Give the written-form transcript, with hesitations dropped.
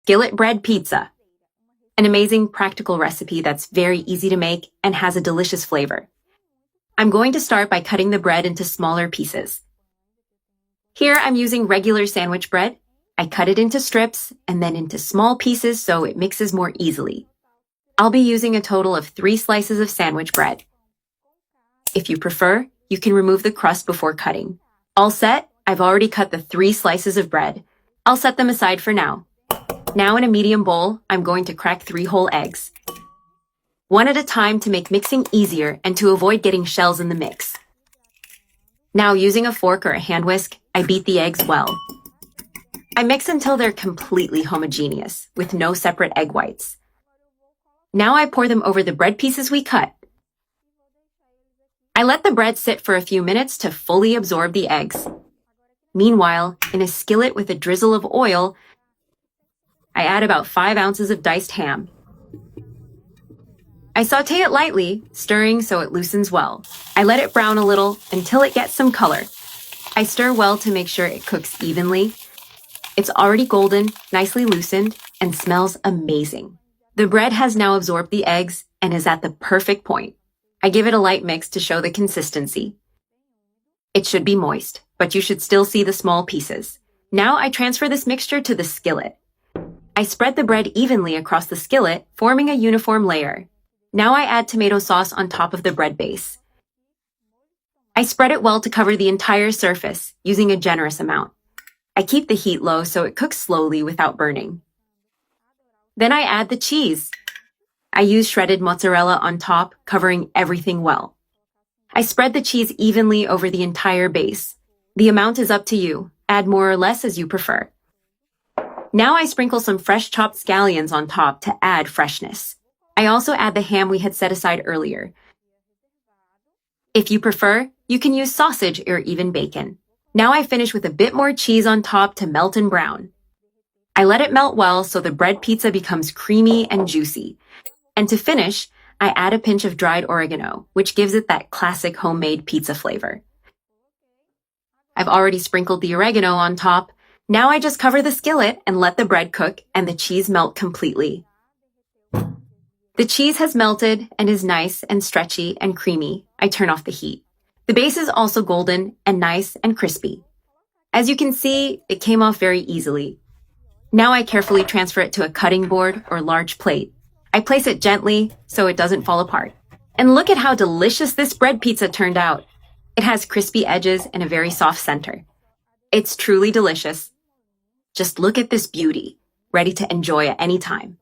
Skillet bread pizza. An amazing practical recipe that's very easy to make and has a delicious flavor. I'm going to start by cutting the bread into smaller pieces. Here I'm using regular sandwich bread. I cut it into strips and then into small pieces so it mixes more easily. I'll be using a total of 3 slices of sandwich bread. If you prefer, you can remove the crust before cutting. All set, I've already cut the 3 slices of bread. I'll set them aside for now. Now in a medium bowl, I'm going to crack 3 whole eggs. One at a time to make mixing easier and to avoid getting shells in the mix. Now using a fork or a hand whisk, I beat the eggs well. I mix until they're completely homogeneous, with no separate egg whites. Now I pour them over the bread pieces we cut. I let the bread sit for a few minutes to fully absorb the eggs. Meanwhile, in a skillet with a drizzle of oil, I add about 5 ounces of diced ham. I saute it lightly, stirring so it loosens well. I let it brown a little until it gets some color. I stir well to make sure it cooks evenly. It's already golden, nicely loosened, and smells amazing. The bread has now absorbed the eggs and is at the perfect point. I give it a light mix to show the consistency. It should be moist, but you should still see the small pieces. Now I transfer this mixture to the skillet. I spread the bread evenly across the skillet, forming a uniform layer. Now I add tomato sauce on top of the bread base. I spread it well to cover the entire surface, using a generous amount. I keep the heat low so it cooks slowly without burning. Then I add the cheese. I use shredded mozzarella on top, covering everything well. I spread the cheese evenly over the entire base. The amount is up to you. Add more or less as you prefer. Now I sprinkle some fresh chopped scallions on top to add freshness. I also add the ham we had set aside earlier. If you prefer, you can use sausage or even bacon. Now I finish with a bit more cheese on top to melt and brown. I let it melt well so the bread pizza becomes creamy and juicy. And to finish, I add a pinch of dried oregano, which gives it that classic homemade pizza flavor. I've already sprinkled the oregano on top. Now I just cover the skillet and let the bread cook and the cheese melt completely. The cheese has melted and is nice and stretchy and creamy. I turn off the heat. The base is also golden and nice and crispy. As you can see, it came off very easily. Now I carefully transfer it to a cutting board or large plate. I place it gently so it doesn't fall apart. And look at how delicious this bread pizza turned out. It has crispy edges and a very soft center. It's truly delicious. Just look at this beauty, ready to enjoy at any time.